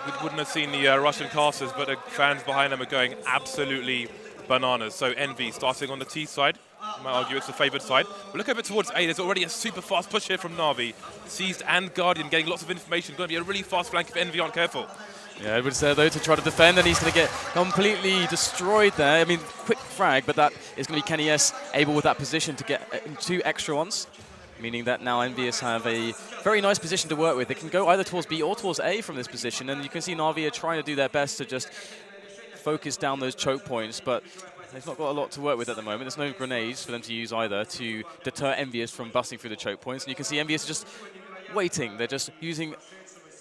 we wouldn't have seen the Russian casters, but the fans behind them are going absolutely bananas. So Envy starting on the T side. You might argue it's the favoured side. But look over towards A. There's already a super fast push here from Na'Vi. Seized and Guardian getting lots of information. Going to be a really fast flank if Envy aren't careful. Yeah, Edward's there though to try to defend, and he's going to get completely destroyed there. I mean, quick frag, but that is going to be Kenny S able with that position to get 2 extra ones, meaning that now EnVyUs have a very nice position to work with. They can go either towards B or towards A from this position, and you can see Na'Vi are trying to do their best to just focus down those choke points, but they've not got a lot to work with at the moment. There's no grenades for them to use either to deter EnVyUs from busting through the choke points, and you can see EnVyUs just waiting. They're just using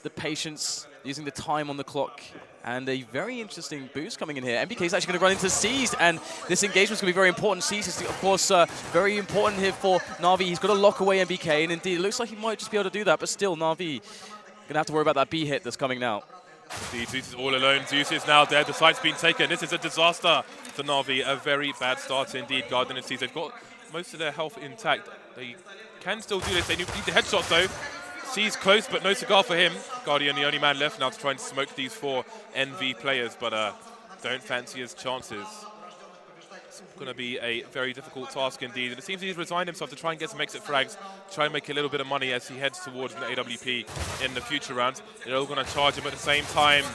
the patience, using the time on the clock, and a very interesting boost coming in here. MBK is actually going to run into Seized, and this engagement is going to be very important. Seized is, of course, very important here for Na'Vi. He's got to lock away MBK, and indeed, it looks like he might just be able to do that, but still, Na'Vi going to have to worry about that B hit that's coming now. Indeed, Zeus is all alone. Zeus is now dead. The site's been taken. This is a disaster for Na'Vi. A very bad start indeed. Guardian and Seized, they've got most of their health intact. They can still do this. They need the headshot, though. Seized close, but no cigar for him. Guardian, the only man left now to try and smoke these 4 NV players, but don't fancy his chances. It's going to be a very difficult task indeed. And it seems he's resigned himself to try and get some exit frags, try and make a little bit of money as he heads towards an AWP in the future rounds. They're all going to charge him at the same time.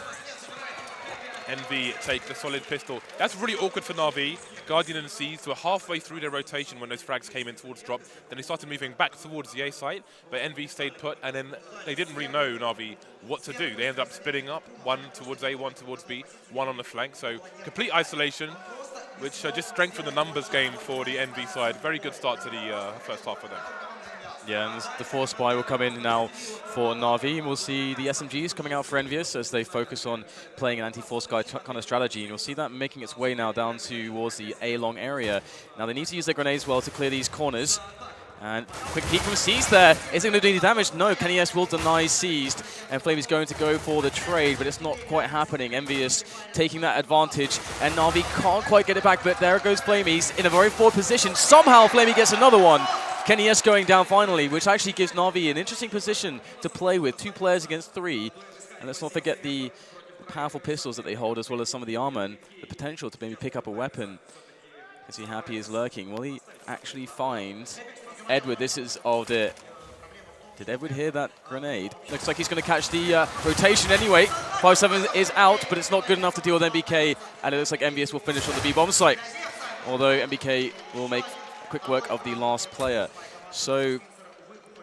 Envy take the solid pistol. That's really awkward for Na'Vi. Guardian and Seized were halfway through their rotation when those frags came in towards drop. Then they started moving back towards the A site, but Envy stayed put, and then they didn't really know, Na'Vi, what to do. They ended up splitting up, 1 towards A, 1 towards B, 1 on the flank. So complete isolation, which just strengthened the numbers game for the Envy side. Very good start to the first half for them. Yeah, and the 4 spy will come in now for Na'Vi, and we'll see the SMGs coming out for EnVyUs as they focus on playing an anti-4 spy kind of strategy, and you'll see that making its way now down towards the A-long area. Now they need to use their grenades well to clear these corners. And quick peek from Seized there. Is it going to do any damage? No, Kenny S will deny Seized, and Flame is going to go for the trade, but it's not quite happening. EnVyUs taking that advantage, and Na'Vi can't quite get it back, but there goes Flame. He's in a very forward position. Somehow Flame gets another one. Kenny S going down finally, which actually gives Na'Vi an interesting position to play with. 2 players against 3. And let's not forget the powerful pistols that they hold, as well as some of the armor and the potential to maybe pick up a weapon. Is he happy is lurking? Will he actually find Edward? This is, oh, did Edward hear that grenade? Looks like he's going to catch the rotation anyway. 5-7 is out, but it's not good enough to deal with MBK, and it looks like EnVyUs will finish on the B-bomb site. Although MBK will make quick work of the last player. So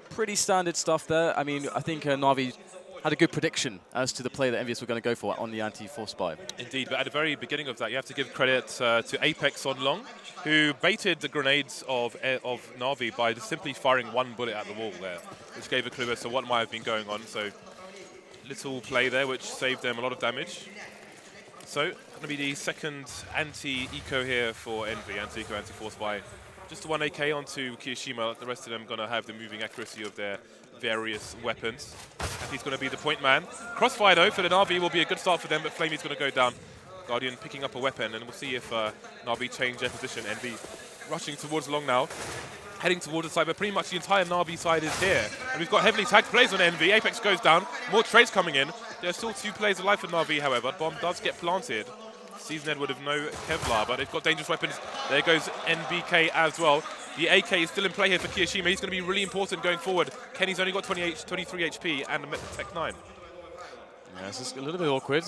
pretty standard stuff there. I mean, I think Na'Vi had a good prediction as to the play that EnVyUs were going to go for on the anti-4 spy. Indeed, but at the very beginning of that, you have to give credit to Apex on long, who baited the grenades of Na'Vi by just simply firing 1 bullet at the wall there, which gave a clue as to what might have been going on. So little play there, which saved them a lot of damage. So going to be the second anti-eco here for Envy, anti-eco, anti-4 spy. Just 1 AK onto Kiyoshima. The rest of them going to have the moving accuracy of their various weapons. And he's going to be the point man. Crossfire, though, for the Na'Vi will be a good start for them, but Flamey's going to go down. Guardian picking up a weapon, and we'll see if Na'Vi change their position. Envy rushing towards long now, heading towards the side, but pretty much the entire Na'Vi side is here. And we've got heavily tagged players on Envy. Apex goes down. More trades coming in. There are still 2 players alive for Na'Vi, however. Bomb does get planted. Seized Edward with no Kevlar, but they've got dangerous weapons. There goes NBK as well. The AK is still in play here for Kiyoshima. He's going to be really important going forward. Kenny's only got 23 HP and a Tech 9. Yeah, this is a little bit awkward,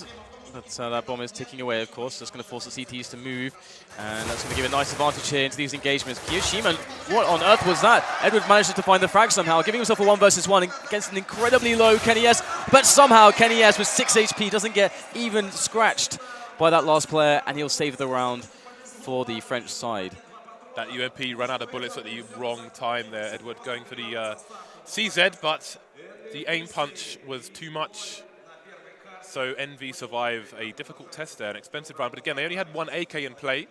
but that bomb is ticking away, of course. That's going to force the CTs to move, and that's going to give a nice advantage here into these engagements. Kiyoshima, what on earth was that? Edward manages to find the frag somehow, giving himself a 1 versus 1 against an incredibly low Kenny S, but somehow Kenny S with 6 HP doesn't get even scratched by that last player, and he'll save the round for the French side. That UMP ran out of bullets at the wrong time there. Edward going for the CZ, but the aim punch was too much. So Envy survive a difficult test there, an expensive round. But again, they only had 1 AK in play,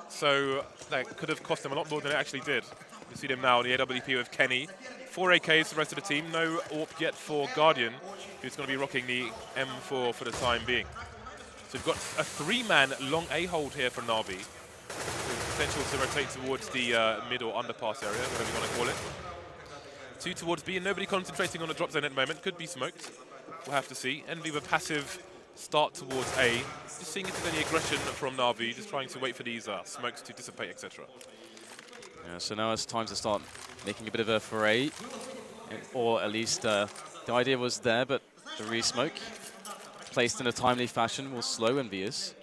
so that could have cost them a lot more than it actually did. You see them now, the AWP with Kenny. 4 AKs for the rest of the team. No AWP yet for Guardian, who's going to be rocking the M4 for the time being. So we've got a 3-man long A-hold here for Na'Vi, with potential to rotate towards the mid or underpass area, whatever you want to call it. 2 towards B, and nobody concentrating on the drop zone at the moment. Could be smoked. We'll have to see. EnVy with passive start towards A. Just seeing if there's any aggression from Na'Vi, just trying to wait for these smokes to dissipate, etc. Yeah, so now it's time to start making a bit of a foray, or at least the idea was there, but the re-smoke placed in a timely fashion will slow EnVyUs.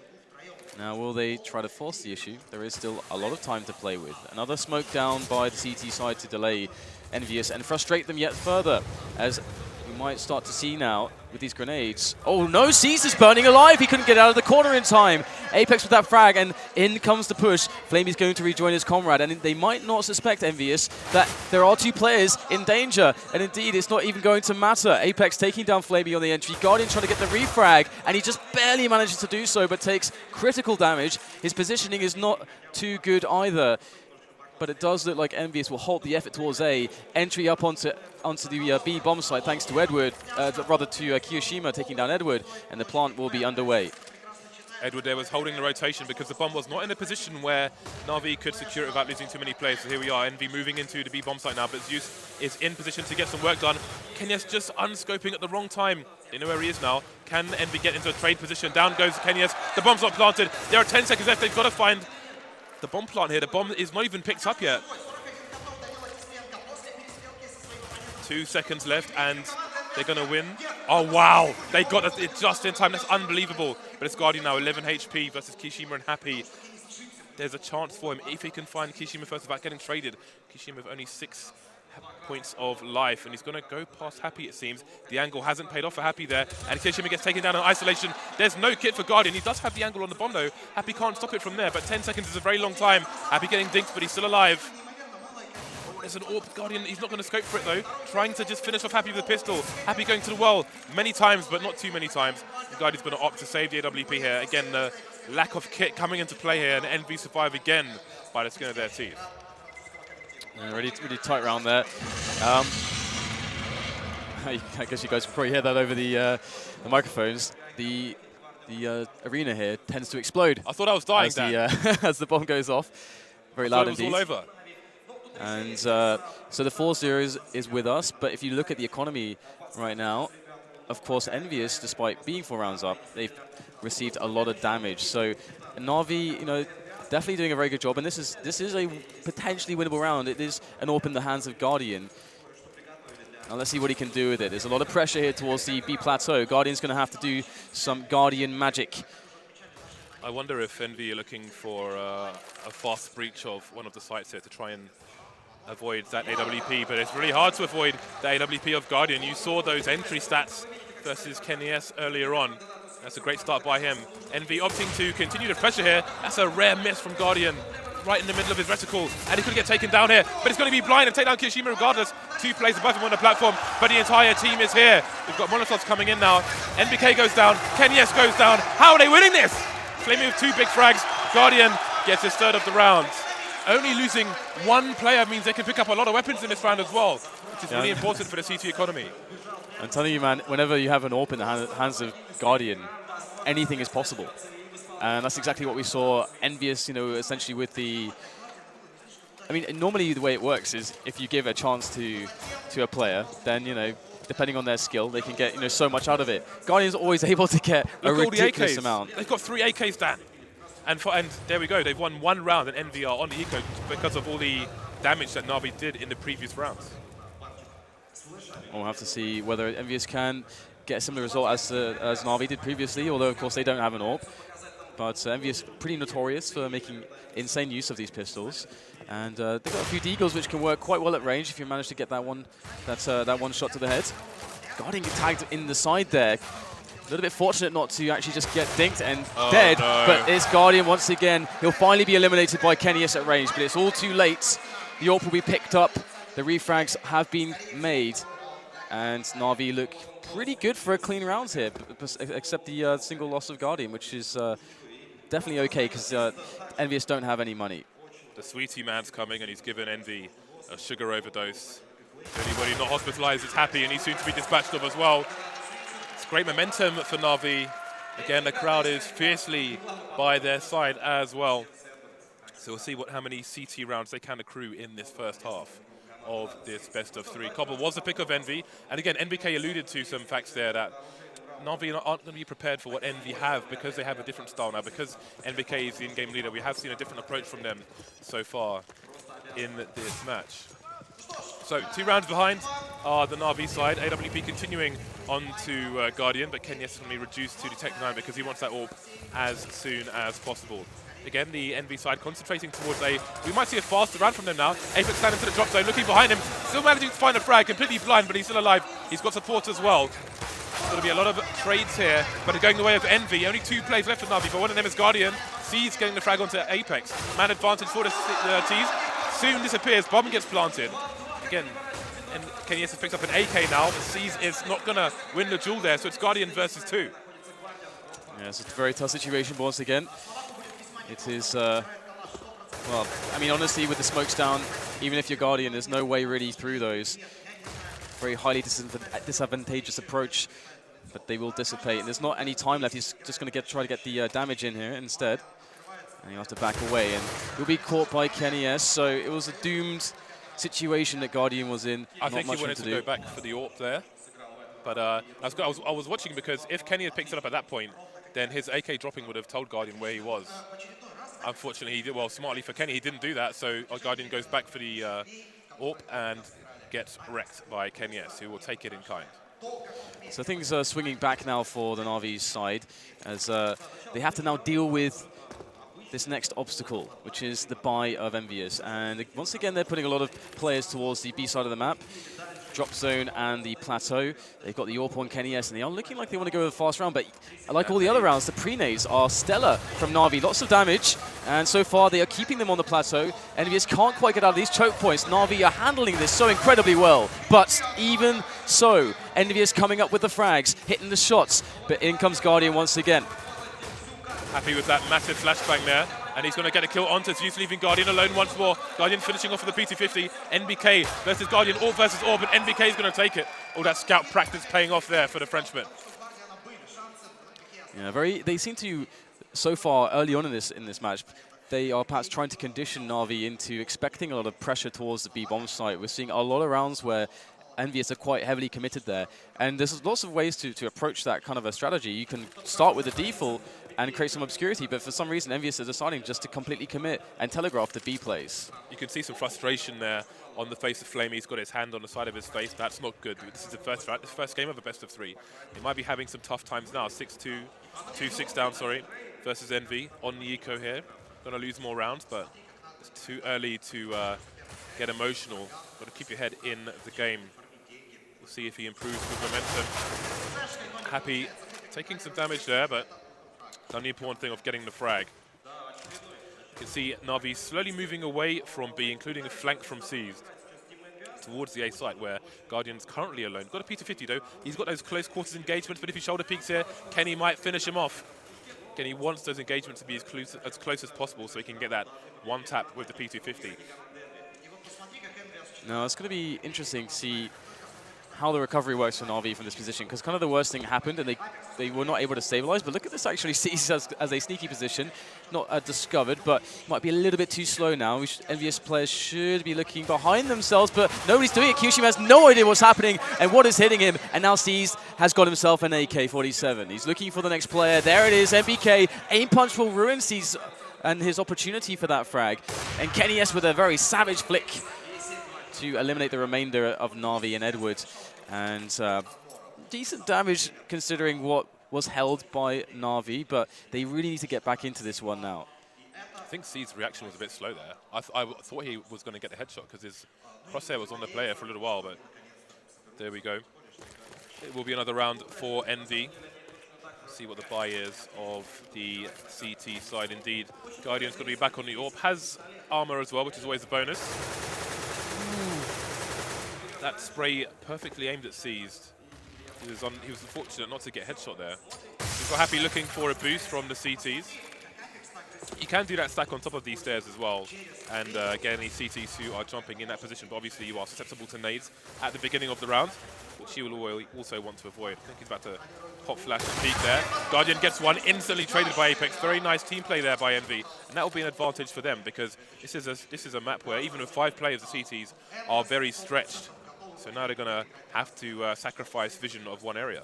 Now, will they try to force the issue? There is still a lot of time to play with. Another smoke down by the CT side to delay EnVyUs and frustrate them yet further, as we might start to see now with these grenades. Oh no, Caesar's burning alive! He couldn't get out of the corner in time. Apex with that frag, and in comes the push. Flamey's going to rejoin his comrade, and they might not suspect, EnVyUs, that there are two players in danger. And indeed, it's not even going to matter. Apex taking down Flamey on the entry. Guardian trying to get the refrag, and he just barely manages to do so, but takes critical damage. His positioning is not too good either. But it does look like EnVyUs will halt the effort towards A. Entry up onto the B bomb site thanks to Edward, rather to Kiyoshima taking down Edward, and the plant will be underway. Edward there was holding the rotation because the bomb was not in a position where Na'Vi could secure it without losing too many players. So here we are, EnVy moving into the B bomb site now, but Zeus is in position to get some work done. Kenyas just unscoping at the wrong time. They know where he is now. Can EnVy get into a trade position? Down goes Kenyas. The bomb's not planted. There are 10 seconds left. They've got to find the bomb plant here. The bomb is not even picked up yet. 2 seconds left and they're going to win. Oh, wow. They got it just in time. That's unbelievable. But it's Guardian now, 11 HP versus Kishima and Happy. There's a chance for him if he can find Kishima first without getting traded. Kishima with only 6 points of life, and he's going to go past Happy, it seems. The angle hasn't paid off for Happy there, and Kishima gets taken down in isolation. There's no kit for Guardian. He does have the angle on the bomb, though. Happy can't stop it from there, but 10 seconds is a very long time. Happy getting dinked, but he's still alive. Oh, there's an AWP. Guardian, he's not going to scope for it, though. Trying to just finish off Happy with a pistol. Happy going to the well many times, but not too many times. Guardian's going to opt to save the AWP here. Again, the lack of kit coming into play here, and EnVy survive again by the skin of their teeth. Yeah, really tight round there. I guess you guys can probably hear that over the microphones. The arena here tends to explode. I thought I was dying, as Dan. as the bomb goes off. Very loud indeed. It was all over. And so the 4-0 is with us, but if you look at the economy right now, of course, EnVyUs, despite being 4 rounds up, they've received a lot of damage. So Na'Vi, definitely doing a very good job, and this is a potentially winnable round. It is an AWP in the hands of Guardian. Now let's see what he can do with it. There's a lot of pressure here towards the B plateau. Guardian's going to have to do some Guardian magic. I wonder if EnVy are looking for a fast breach of one of the sites here to try and avoid that AWP, but it's really hard to avoid the AWP of Guardian. You saw those entry stats versus Kenyas earlier on. That's a great start by him. EnVy opting to continue the pressure here. That's a rare miss from Guardian, right in the middle of his reticle, and he could get taken down here, but he's going to be blind and take down Kishima regardless. 2 players above him on the platform, but the entire team is here. We've got Molotovs coming in now. NBK goes down, Kenyas goes down. How are they winning this? Flamey with 2 big frags. Guardian gets his 3rd of the round. Only losing 1 player means they can pick up a lot of weapons in this round as well, which is really important for the CT economy. I'm telling you, man, whenever you have an AWP in the hands of Guardian, anything is possible. And that's exactly what we saw. EnVyUs, essentially with the... I mean, normally the way it works is if you give a chance to a player, then, depending on their skill, they can get, so much out of it. Guardian's always able to get a ridiculous amount. They've got 3 AKs, Dan. And there we go. They've won 1 round, and EnVy are on the eco because of all the damage that Na'Vi did in the previous rounds. We'll have to see whether EnVyUs can get a similar result as Na'Vi did previously, although, of course, they don't have an AWP. But EnVyUs pretty notorious for making insane use of these pistols. And they've got a few deagles which can work quite well at range if you manage to get that one shot to the head. Guardian get tagged in the side there. A little bit fortunate not to actually just get dinked and dead, no. But it's Guardian once again. He'll finally be eliminated by Kenyas at range, but it's all too late. The AWP will be picked up. The refrags have been made, and Na'Vi look pretty good for a clean round here, except the single loss of Guardian, which is definitely okay because EnVyUs don't have any money. The sweetie man's coming, and he's given EnVy a sugar overdose. Anybody not hospitalized is Happy, and he's soon to be dispatched of as well. It's great momentum for Na'Vi. Again, the crowd is fiercely by their side as well. So we'll see how many CT rounds they can accrue in this first half. of this best of 3. Cobble was the pick of Envy, and again, NBK alluded to some facts there that Na'Vi aren't going to be prepared for what Envy have because they have a different style now. Because NBK is the in-game leader, we have seen a different approach from them so far in this match. So 2 rounds behind are the Na'Vi side. AWP continuing on to Guardian, but Kenyes is going to be reduced to Detect 9 because he wants that AWP as soon as possible. Again, the Envy side concentrating towards A. We might see a faster round from them now. Apex standing to the drop zone, looking behind him, still managing to find a frag, completely blind, but he's still alive. He's got support as well. There's going to be a lot of trades here, but they're going the way of Envy. Only 2 plays left for Na'Vi, but one of them is Guardian. C's getting the frag onto Apex. Man advantage for the T's. Soon disappears, bomb gets planted. Again, and Kenyes has picked up an AK now, but C's is not going to win the duel there, so it's Guardian versus 2. Yes, it's a very tough situation once again. It is, well, I mean, honestly, with the smokes down, even if you're Guardian, there's no way really through those. Very highly disadvantageous approach, but they will dissipate. And there's not any time left. He's just going to try to get the damage in here instead. And he'll have to back away, and he'll be caught by Kenyes. So it was a doomed situation that Guardian was in. I think he wanted to go back for the AWP there. But I was watching because if Kenny had picked it up at that point, then his AK dropping would have told Guardian where he was. Unfortunately, he did, well, smartly for Kenny, he didn't do that, so Guardian goes back for the AWP and gets wrecked by Kenyes, who will take it in kind. So things are swinging back now for the Na'Vi's side, as they have to now deal with this next obstacle, which is the buy of EnVyUs. And once again, they're putting a lot of players towards the B side of the map. Drop zone and the plateau. They've got the AWP on Kenyes, and they are looking like they want to go with a fast round, but like all the other rounds, the pre-nades are stellar from Na'Vi. Lots of damage, and so far they are keeping them on the plateau. EnVyUs can't quite get out of these choke points. Na'Vi are handling this so incredibly well, but even so, EnVyUs coming up with the frags, hitting the shots, but in comes Guardian once again. Happy with that massive flashbang there. And he's going to get a kill onto Zeus, leaving Guardian alone once more. Guardian finishing off with the PT50. NBK versus Guardian, AWP versus AWP, and NBK is going to take it. All that scout practice paying off there for the Frenchman. Yeah, they seem to, so far, early on in this match, they are perhaps trying to condition Na'Vi into expecting a lot of pressure towards the B-bomb site. We're seeing a lot of rounds where EnVyUs are quite heavily committed there. And there's lots of ways to approach that kind of a strategy. You can start with a default and create some obscurity, but for some reason EnVyUs is deciding just to completely commit and telegraph the B plays. You can see some frustration there on the face of Flame. He's got his hand on the side of his face. That's not good. This is the first game of a best of 3. He might be having some tough times now. 6-2, 2-6 down, sorry, versus Envy on the eco here. Going to lose more rounds, but it's too early to get emotional. Got to keep your head in the game. We'll see if he improves with momentum. Happy taking some damage there, but done the important thing of getting the frag. You can see Na'Vi slowly moving away from B, including a flank from C's, towards the A site where Guardian's currently alone. Got a P250 though. He's got those close quarters engagements, but if he shoulder peeks here, Kenny might finish him off. Again, he wants those engagements to be as close as possible so he can get that one tap with the P250. Now, it's going to be interesting to see how the recovery works for Na'Vi from this position, because kind of the worst thing happened and they were not able to stabilize. But look at this, actually sees as a sneaky position, not discovered, but might be a little bit too slow now. EnVyUs players should be looking behind themselves, but nobody's doing it. Kyushima has no idea what's happening and what is hitting him, and now Seized has got himself an AK-47. He's looking for the next player. There it is, MBK. Aim punch will ruin Seized and his opportunity for that frag. And Kenyes with a very savage flick to eliminate the remainder of Na'Vi and Edward. And decent damage considering what was held by Na'Vi, but they really need to get back into this one now. I think C's reaction was a bit slow there. I thought he was going to get the headshot because his crosshair was on the player for a little while, but there we go. It will be another round for Envy. See what the buy is of the CT side indeed. Guardian's going to be back on the AWP. Has armor as well, which is always a bonus. That spray perfectly aimed at Seized. He was unfortunate not to get headshot there. He's got Happy looking for a boost from the CTs. You can do that stack on top of these stairs as well, and get any CTs who are jumping in that position, but obviously you are susceptible to nades at the beginning of the round, which he will also want to avoid. I think he's about to pop flash and peek there. Guardian gets one, instantly traded by Apex. Very nice team play there by Envy, and that will be an advantage for them, because this is a map where even with 5 players, the CTs are very stretched. So now they're going to have to sacrifice vision of one area.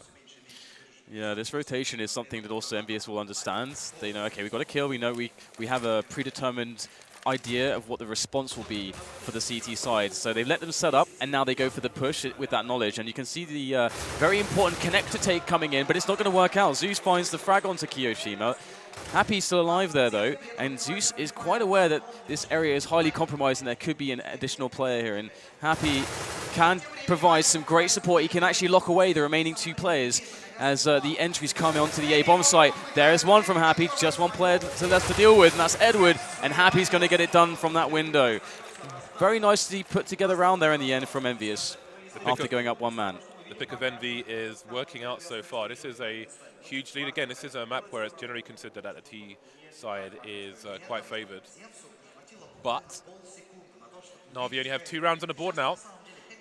Yeah, this rotation is something that also EnVyUs will understand. They know, okay, we've got a kill. We know we have a predetermined idea of what the response will be for the CT side. So they've let them set up, and now they go for the push with that knowledge. And you can see the very important connector take coming in, but it's not going to work out. Zeus finds the frag onto Kiyoshima. Happy's still alive there, though, and Zeus is quite aware that this area is highly compromised and there could be an additional player here. And Happy can provide some great support. He can actually lock away the remaining 2 players as the entries come onto the A-bomb site. There's one from Happy, just one player left to deal with, and that's Edward, and Happy's going to get it done from that window. Very nicely put together round there in the end from EnVyUs after going up 1 man. The pick of Envy is working out so far. This is a huge lead. Again, this is a map where it's generally considered that the T side is quite favoured. But Na'Vi only have 2 rounds on the board now.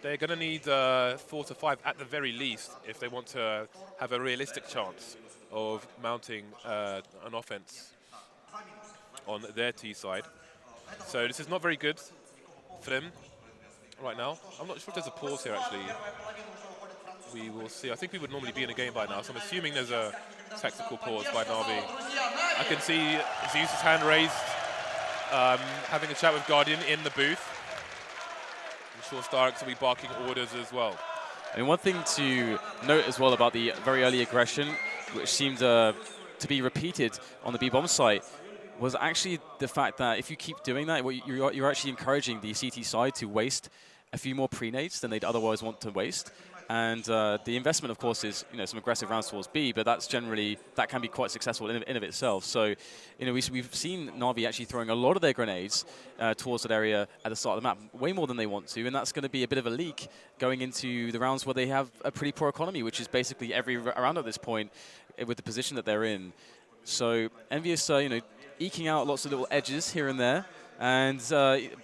They're going to need 4 to 5 at the very least if they want to have a realistic chance of mounting an offense on their T side. So this is not very good for them right now. I'm not sure if there's a pause here, actually. We will see. I think we would normally be in a game by now, so I'm assuming there's a tactical pause by Na'Vi. I can see Zeus' hand raised, having a chat with Guardian in the booth. I'm sure StarX will be barking orders as well. And one thing to note as well about the very early aggression, which seemed to be repeated on the B-bomb site, was actually the fact that if you keep doing that, you're actually encouraging the CT side to waste a few more pre-nades than they'd otherwise want to waste. And the investment, of course, is some aggressive rounds towards B, but that can be quite successful in of itself. So, we've seen Na'Vi actually throwing a lot of their grenades towards that area at the start of the map, way more than they want to, and that's going to be a bit of a leak going into the rounds where they have a pretty poor economy, which is basically every round at this point with the position that they're in. So, EnVyUs, eking out lots of little edges here and there, and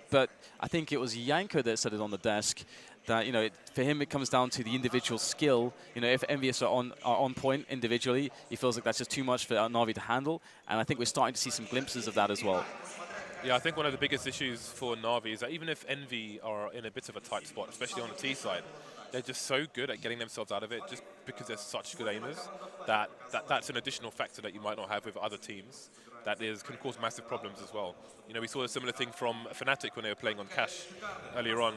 but I think it was Yanko that said it on the desk. That for him it comes down to the individual skill. If EnVyUs are on point individually, he feels like that's just too much for Na'Vi to handle, and I think we're starting to see some glimpses of that as well. Yeah, I think one of the biggest issues for Na'Vi is that even if Envy are in a bit of a tight spot, especially on the T side, they're just so good at getting themselves out of it just because they're such good aimers that's an additional factor that you might not have with other teams that can cause massive problems as well. We saw a similar thing from Fnatic when they were playing on Cash earlier on,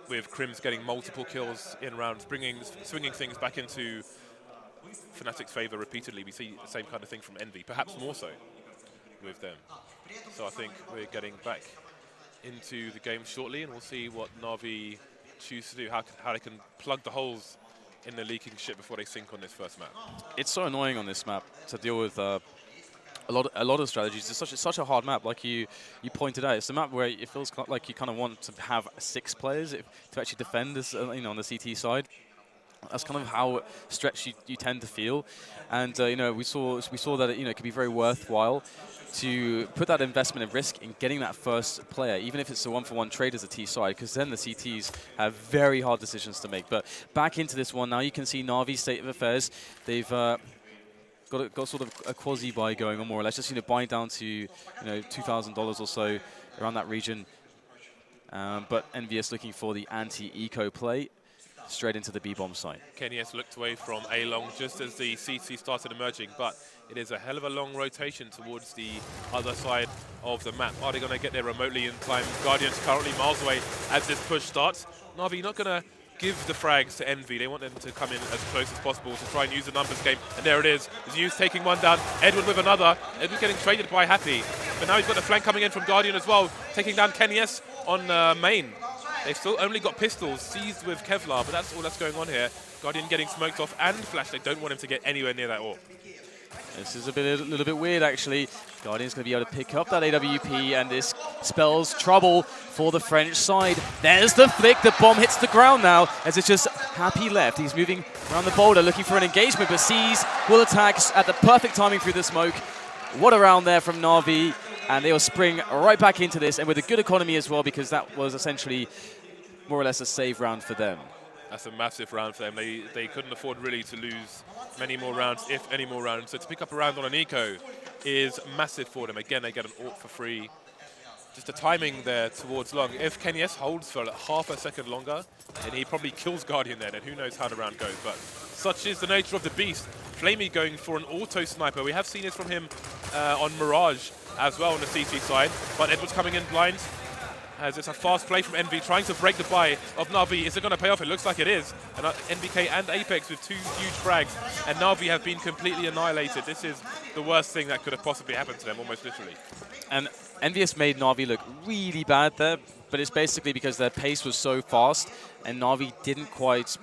with Crims getting multiple kills in rounds, swinging things back into Fnatic's favour repeatedly. We see the same kind of thing from Envy, perhaps more so with them. So I think we're getting back into the game shortly, and we'll see what Na'Vi choose to do, how they can plug the holes in the leaking ship before they sink on this first map. It's so annoying on this map to deal with a lot of strategies. It's such a hard map, like you pointed out. It's a map where it feels like you kind of want to have 6 players to actually defend this, on the CT side. That's kind of how stretched you tend to feel, and we saw that it could be very worthwhile to put that investment at risk in getting that first player, even if it's a 1-for-1 trade as a T side, because then the CTs have very hard decisions to make. But back into this one now, you can see Na'Vi's state of affairs. They've got sort of a quasi buy going on, more or less, just buying down to $2,000 or so around that region. But EnVyUs looking for the anti-eco play straight into the B-bomb site. KNES looked away from A-long just as the CT started emerging, but it is a hell of a long rotation towards the other side of the map. Are they going to get there remotely in time? Guardian's currently miles away as this push starts. Na'Vi not going to give the frags to Envy. They want them to come in as close as possible to try and use the numbers game. And there it is. Zeus taking one down. Edward with another. Edward getting traded by Happy. But now he's got the flank coming in from Guardian as well, taking down KNES on main. They've still only got pistols seized with Kevlar, but that's all that's going on here. Guardian getting smoked off and flashed. They don't want him to get anywhere near that orb. This is a little bit weird, actually. Guardian's going to be able to pick up that AWP, and this spells trouble for the French side. There's the flick. The bomb hits the ground now, as it's just Happy left. He's moving around the boulder, looking for an engagement, but sees will attack at the perfect timing through the smoke. What a round there from Na'Vi, and they will spring right back into this, and with a good economy as well, because that was essentially more or less a save round for them. That's a massive round for them. They couldn't afford really to lose many more rounds, if any more rounds. So to pick up a round on an eco is massive for them. Again, they get an AWP for free. Just the timing there towards long. If Kenny S holds for like half a second longer, then he probably kills Guardian there, and who knows how the round goes. But such is the nature of the beast. Flamey going for an auto sniper. We have seen this from him on Mirage as well on the CT side. But Edwards coming in blind. As it's a fast play from Envy, trying to break the buy of Na'Vi. Is it going to pay off? It looks like it is. And NBK and Apex with 2 huge frags. And Na'Vi have been completely annihilated. This is the worst thing that could have possibly happened to them, almost literally. And EnVyUs made Na'Vi look really bad there, but it's basically because their pace was so fast, and Na'Vi didn't quite...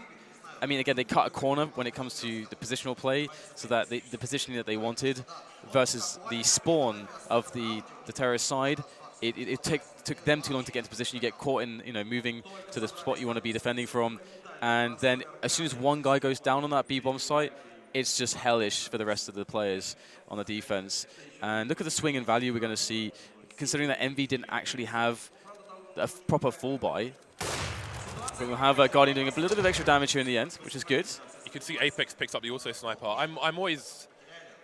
I mean, again, they cut a corner when it comes to the positional play, so that the positioning that they wanted versus the spawn of the terrorist side. It took them too long to get into position. You get caught in, moving to the spot you want to be defending from. And then as soon as one guy goes down on that B-bomb site, it's just hellish for the rest of the players on the defense. And look at the swing in value we're going to see, considering that Envy didn't actually have a proper full buy. But we'll have Guardian doing a little bit of extra damage here in the end, which is good. You can see Apex picks up the auto sniper. I'm always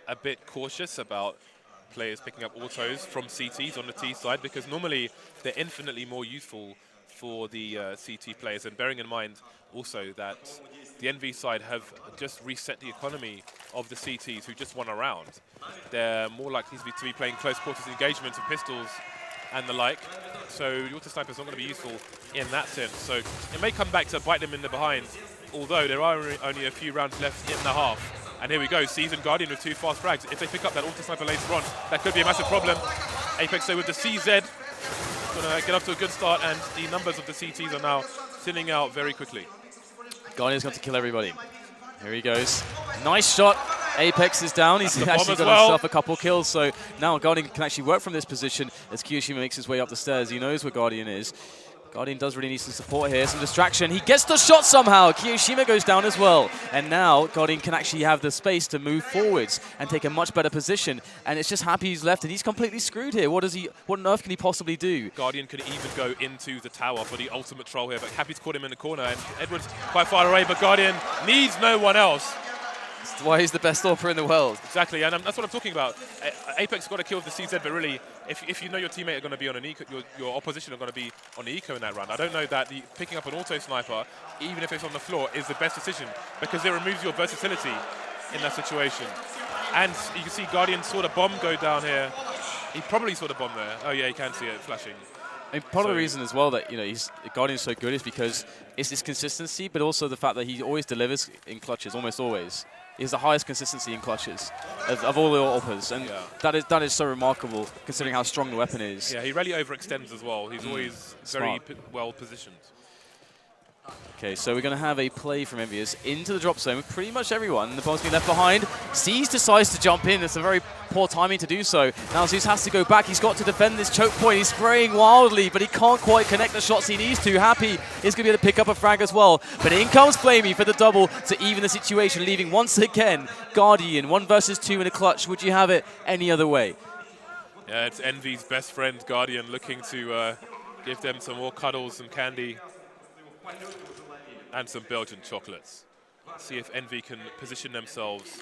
a bit cautious about players picking up autos from CTs on the T side, because normally they're infinitely more useful for the CT players. And bearing in mind also that the NV side have just reset the economy of the CTs who just won a round. They're more likely to be playing close quarters engagements with pistols and the like. So the auto sniper is not going to be useful in that sense. So it may come back to bite them in the behind, although there are only a few rounds left in the half. And here we go, Seasoned Guardian with 2 fast frags. If they pick up that auto sniper later on, that could be a massive problem. Apex, so with the CZ, going to get off to a good start, and the numbers of the CTs are now thinning out very quickly. Guardian's got to kill everybody. Here he goes. Nice shot. Apex is down. He's actually got himself a couple kills, so now Guardian can actually work from this position as Kiyoshima makes his way up the stairs. He knows where Guardian is. Guardian does really need some support here, some distraction. He gets the shot somehow. Kiyoshima goes down as well. And now Guardian can actually have the space to move forwards and take a much better position. And it's just Happy he's left, and he's completely screwed here. What on earth can he possibly do? Guardian could even go into the tower for the ultimate troll here, but Happy's caught him in the corner, and Edwards quite far away, but Guardian needs no one else. That's why he's the best AWPer in the world. Exactly, and that's what I'm talking about. Apex got to kill the CZ, but really, if you know your teammate are going to be on an eco, your opposition are going to be on the eco in that round. I don't know that picking up an auto sniper, even if it's on the floor, is the best decision, because it removes your versatility in that situation. And you can see Guardian saw the bomb go down here. He probably saw the bomb there. Oh yeah, you can see it flashing. I mean, part of the reason as well that Guardian's so good is because it's his consistency, but also the fact that he always delivers in clutches, almost always. He has the highest consistency in clutches of all the AWPers, and that is so remarkable considering how strong the weapon is. Yeah, he rarely overextends as well. He's always very well positioned. Okay, so we're going to have a play from EnVyUs into the drop zone with pretty much everyone. The bomb's being left behind. Zeus decides to jump in. It's a very poor timing to do so. Now Zeus has to go back. He's got to defend this choke point. He's spraying wildly, but he can't quite connect the shots he needs to. Happy is going to be able to pick up a frag as well. But in comes Flamey for the double to even the situation, leaving once again Guardian 1 versus 2 in a clutch. Would you have it any other way? Yeah, it's Envy's best friend, Guardian, looking to give them some more cuddles, some candy, and some Belgian chocolates. See if Envy can position themselves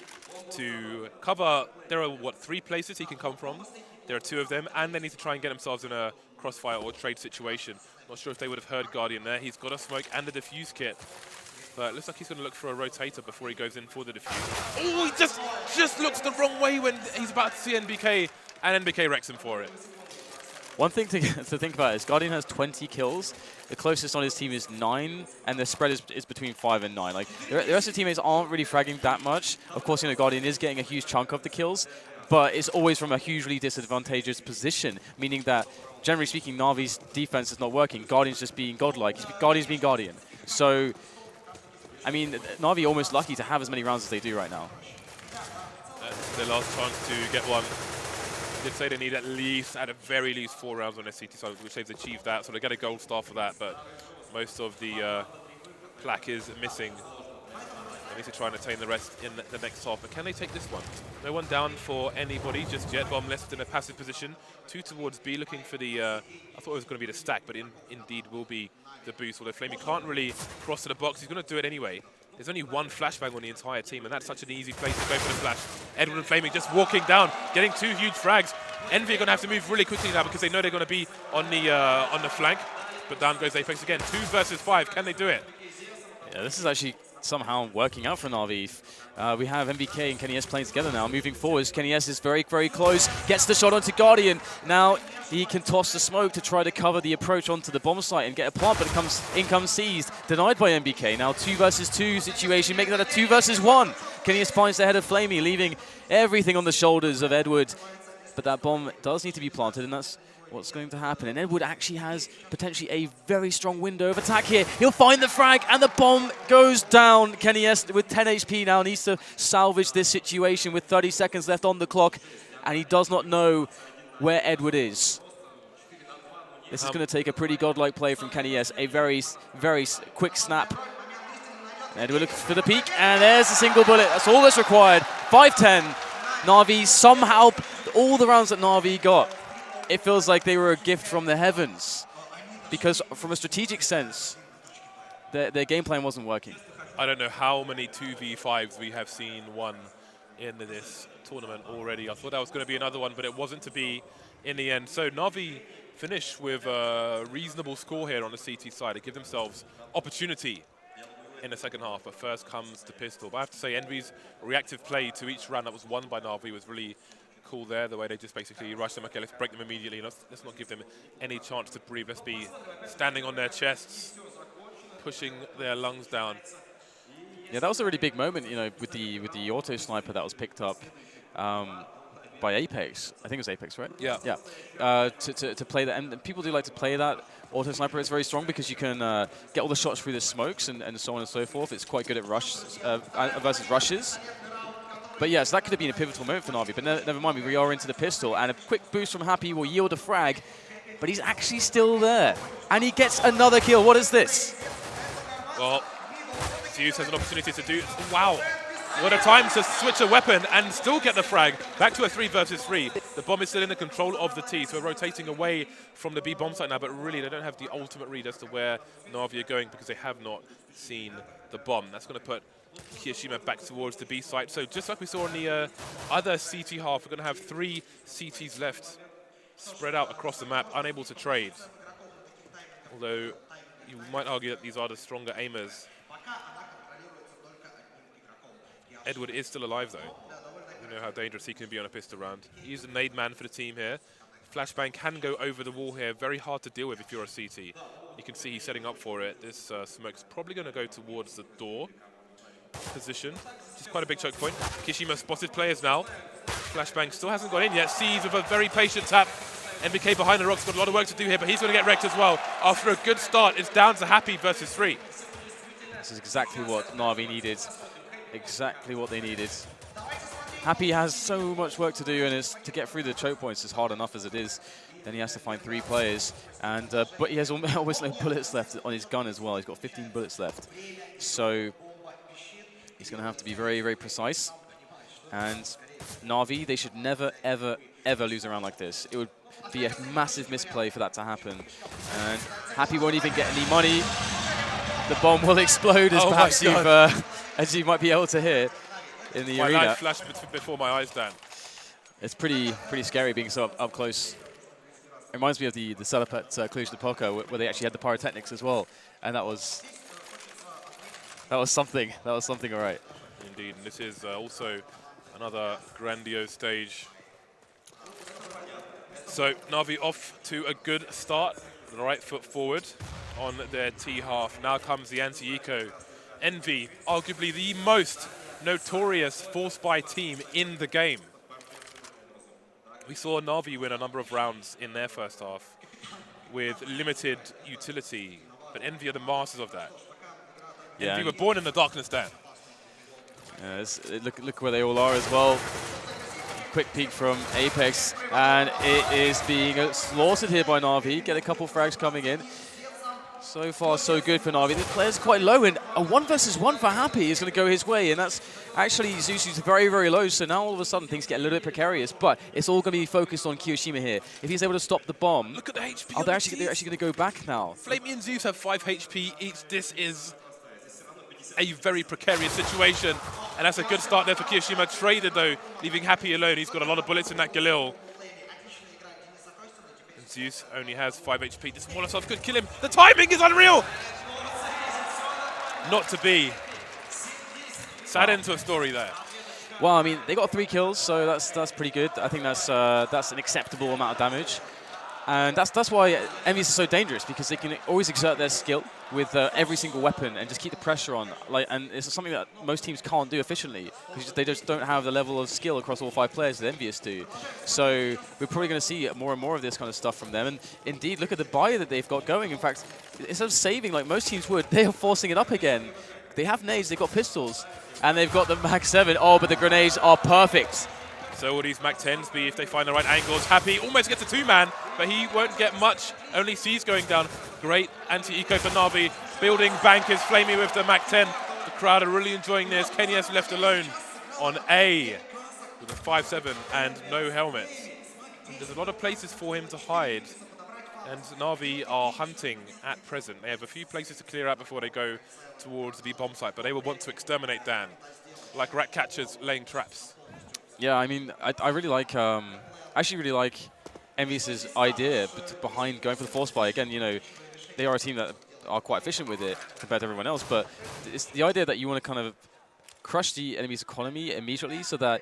to cover. There are, 3 places he can come from? There are 2 of them, and they need to try and get themselves in a crossfire or trade situation. Not sure if they would have heard Guardian there. He's got a smoke and a defuse kit. But it looks like he's going to look for a rotator before he goes in for the defuse. Oh, he just looks the wrong way when he's about to see NBK, and NBK wrecks him for it. One thing to think about is Guardian has 20 kills. The closest on his team is 9, and the spread is between 5 and 9. Like the rest of the teammates aren't really fragging that much. Of course, Guardian is getting a huge chunk of the kills, but it's always from a hugely disadvantageous position, meaning that generally speaking, Na'Vi's defense is not working. Guardian's just being godlike. Guardian's being Guardian. So, I mean, Na'Vi almost lucky to have as many rounds as they do right now. That's their last chance to get one. Did say they need at the very least 4 rounds on their CT side, which they've achieved that, so they get a gold star for that, but most of the plaque is missing. They need to try and attain the rest in the next half. But can they take this one? No one down for anybody just yet. Bomb left in a passive position. 2 towards B, looking for the... I thought it was going to be the stack, but indeed will be the boost. Although Flamey can't really cross to the box. He's going to do it anyway. There's only one flashbang on the entire team, and that's such an easy place to go for the flash. Edward and Flamey just walking down, getting 2 huge frags. EnVy are going to have to move really quickly now because they know they're going to be on the flank. But down goes Apex again. 2 versus 5. Can they do it? Yeah, this is actually somehow working out for Na'Vi. We have MBK and Kenny S playing together now. Moving forwards, Kenny S is very, very close. Gets the shot onto Guardian. Now he can toss the smoke to try to cover the approach onto the bomb site and get a plant, but in comes seized. Denied by MBK. Now 2 versus 2 situation, making that a 2 versus 1. Kenny S finds the head of Flamey, leaving everything on the shoulders of Edward. But that bomb does need to be planted, and that's what's going to happen. And Edward actually has potentially a very strong window of attack here. He'll find the frag, and the bomb goes down. Kenny S with 10 HP now needs to salvage this situation with 30 seconds left on the clock, and he does not know where Edward is. This is going to take a pretty godlike play from Kenny S. A very, very quick snap. Edward looks for the peak, and there's a single bullet. That's all that's required. 5-10. Na'Vi somehow, all the rounds that Na'Vi got, it feels like they were a gift from the heavens, because from a strategic sense, their game plan wasn't working. I don't know how many 2v5s we have seen won in this tournament already. I thought that was going to be another one, but it wasn't to be in the end. So Na'Vi finish with a reasonable score here on the CT side. They give themselves opportunity in the second half, but first comes the pistol. But I have to say, EnVy's reactive play to each round that was won by Na'Vi was really cool there, the way they just basically rush them. Okay, let's break them immediately. Let's not give them any chance to breathe. Let's be standing on their chests, pushing their lungs down. Yeah, that was a really big moment, you know, with the auto sniper that was picked up by Apex. I think it was Apex, right? Yeah. Yeah. To play that, and people do like to play that auto sniper. It's very strong because you can get all the shots through the smokes and so on and so forth. It's quite good at versus rushes. But yeah, so that could have been a pivotal moment for Na'Vi, but never mind, we are into the pistol, and a quick boost from Happy will yield a frag, but he's actually still there. And he gets another kill. What is this? Well, EnVyUs has an opportunity to do, wow, what a time to switch a weapon and still get the frag. Back to a 3 versus 3. The bomb is still in the control of the T, so we're rotating away from the B bomb site now, but really they don't have the ultimate read as to where Na'Vi are going because they have not seen the bomb. That's going to put Kiyashima back towards the B site. So just like we saw in the other CT half, we're going to have 3 CTs left spread out across the map, unable to trade. Although you might argue that these are the stronger aimers. Edward is still alive though. We know how dangerous he can be on a pistol round. He's a nade man for the team here. Flashbang can go over the wall here. Very hard to deal with if you're a CT. You can see he's setting up for it. This smoke's probably going to go towards the door position, which is quite a big choke point. Kishima spotted players now. Flashbang still hasn't got in yet. Sees with a very patient tap. MBK behind the rocks, got a lot of work to do here, but he's going to get wrecked as well. After a good start, it's down to Happy versus 3. This is exactly what Na'Vi needed. Exactly what they needed. Happy has so much work to do, and to get through the choke points is hard enough as it is. Then he has to find 3 players, and but he has almost no bullets left on his gun as well. He's got 15 bullets left. So he's going to have to be very, very precise. And Na'Vi, they should never, ever, ever lose a round like this. It would be a massive misplay for that to happen. And Happy won't even get any money. The bomb will explode, as perhaps as you might be able to hear in the arena. My light flashed before my eyes, Dan. It's pretty scary being so up close. It reminds me of the setup at Cluj-Napoca, where they actually had the pyrotechnics as well, and that was something. That was something, all right. Indeed, and this is also another grandiose stage. So Na'Vi off to a good start, the right foot forward on their T half. Now comes the anti-eco. EnVy, arguably the most notorious force buy team in the game. We saw Na'Vi win a number of rounds in their first half with limited utility, but EnVy are the masters of that. Yeah, EnVy were born in the darkness, Dan. Look where they all are as well. Quick peek from Apex, and it is being slaughtered here by Na'Vi. Get a couple frags coming in. So far, so good for Na'Vi. The player's quite low, and a 1 versus 1 for Happy is going to go his way, and that's actually Zuzu's very, very low, so now all of a sudden things get a little bit precarious, but it's all going to be focused on Kiyoshima here. If he's able to stop the bomb... Look at the HP. Oh, they're actually going to go back now. Flamey and Zeus have 5 HP each. This is a very precarious situation, and that's a good start there for Kiyoshima. Traded, though, leaving Happy alone. He's got a lot of bullets in that Galil. Zeus only has 5 HP. This Molotov could kill him. The timing is unreal! Not to be. Sad end to a story there. Well, I mean, they got 3 kills, so that's pretty good. I think that's an acceptable amount of damage. And that's why EnVyUs is so dangerous, because they can always exert their skill with every single weapon and just keep the pressure on. And it's something that most teams can't do efficiently, because they just don't have the level of skill across all 5 players that EnVyUs do. So we're probably going to see more and more of this kind of stuff from them. And indeed, look at the buy that they've got going. In fact, instead of saving like most teams would, they are forcing it up again. They have nades, they've got pistols, and they've got the Mag 7. Oh, but the grenades are perfect. So will these Mag 10s be, if they find the right angles? Happy almost gets a 2-man, but he won't get much. Only C's going down. Great anti-eco for Na'Vi. Building bank is Flamey with the Mag 10. The crowd are really enjoying this. Kenya's left alone on A with a 5-7 and no helmet. And there's a lot of places for him to hide. And Na'Vi are hunting at present. They have a few places to clear out before they go towards the bomb site, but they will want to exterminate Dan, like rat catchers laying traps. Yeah, I mean, I really like, actually really like EnVyUs' idea behind going for the force buy. Again, you know, they are a team that are quite efficient with it compared to everyone else, but it's the idea that you want to kind of crush the enemy's economy immediately so that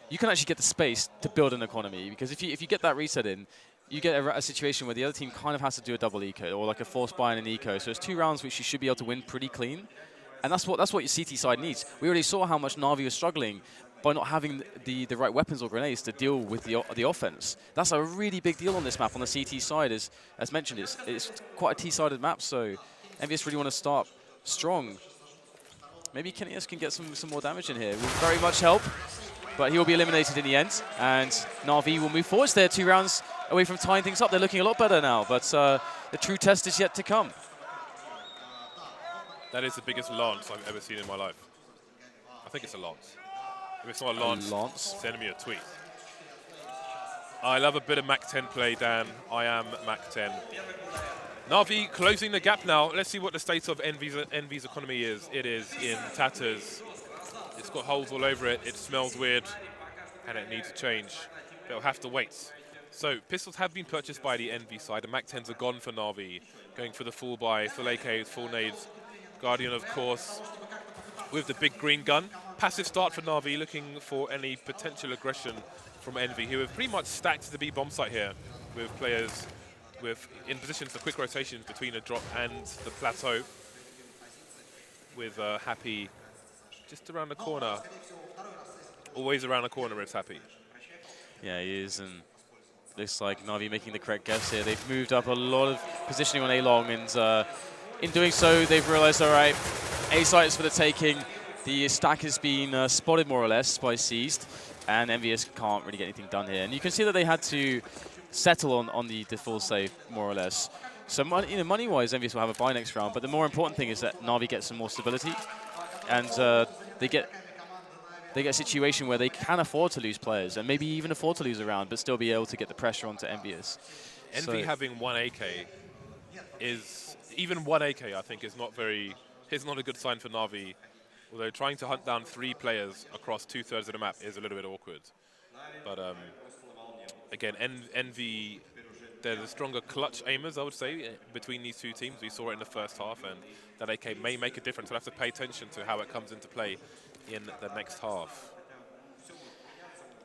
you can actually get the space to build an economy. Because if you get that reset in, you get a situation where the other team kind of has to do a double eco or like a force buy and an eco. So it's 2 rounds which you should be able to win pretty clean. And that's what your CT side needs. We already saw how much Na'Vi was struggling by not having the right weapons or grenades to deal with the offense. That's a really big deal on this map on the CT side. As mentioned, it's quite a T-sided map, so EnVyUs really want to start strong. Maybe Kenya's can get some more damage in here. Will very much help, but he will be eliminated in the end, and Na'Vi will move forwards. They're 2 rounds away from tying things up. They're looking a lot better now, but the true test is yet to come. That is the biggest lance I've ever seen in my life. I think it's a lance. If it's not a lance, send me a tweet. I love a bit of Mac 10 play, Dan. I am Mac 10. Na'Vi closing the gap now. Let's see what the state of EnVyUs' economy is. It is in tatters. It's got holes all over it. It smells weird, and it needs a change. They'll have to wait. So pistols have been purchased by the EnVy side. The Mac 10s are gone for Na'Vi, going for the full buy, full AKs, full nades. Guardian, of course, with the big green gun. Passive start for Na'Vi, looking for any potential aggression from EnVy, who have pretty much stacked the B bomb site here with players in positions for quick rotations between the drop and the plateau. With Happy just around the corner. Always around the corner is Happy. Yeah, he is, and looks like Na'Vi making the correct guess here. They've moved up a lot of positioning on A-long, and in doing so, they've realized, all right, A site is for the taking. The stack has been spotted more or less by Seized, and EnVyUs can't really get anything done here. And you can see that they had to settle on the full save, more or less. So money-wise, EnVyUs will have a buy next round, but the more important thing is that Na'Vi gets some more stability, and they get a situation where they can afford to lose players, and maybe even afford to lose a round, but still be able to get the pressure onto EnVyUs. EnVy having 1 AK is, even 1 AK I think is not a good sign for Na'Vi. Although trying to hunt down 3 players across 2/3 of the map is a little bit awkward. But again, EnVy, they're the stronger clutch aimers, I would say, between these 2 teams. We saw it in the first half, and that AK may make a difference. We'll have to pay attention to how it comes into play in the next half.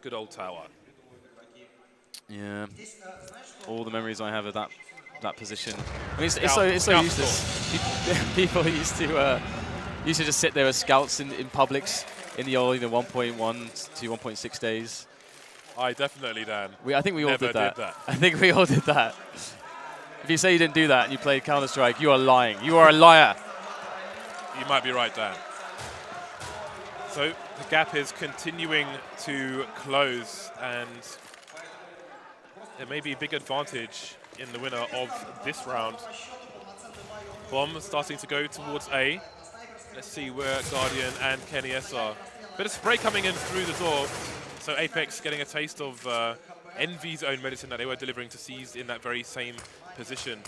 Good old tower. Yeah, all the memories I have of that position. I mean, it's so useless. People used to just sit there as scouts in Publix in the old 1.1 to 1.6 days. I definitely, Dan. I think we all did that. I think we all did that. If you say you didn't do that and you played Counter-Strike, you are lying. You are a liar. You might be right, Dan. So the gap is continuing to close, and there may be a big advantage in the winner of this round. Bomb starting to go towards A. Let's see where Guardian and Kenny S are. Bit of spray coming in through the door. So Apex getting a taste of EnVy's own medicine that they were delivering to Seized in that very same position.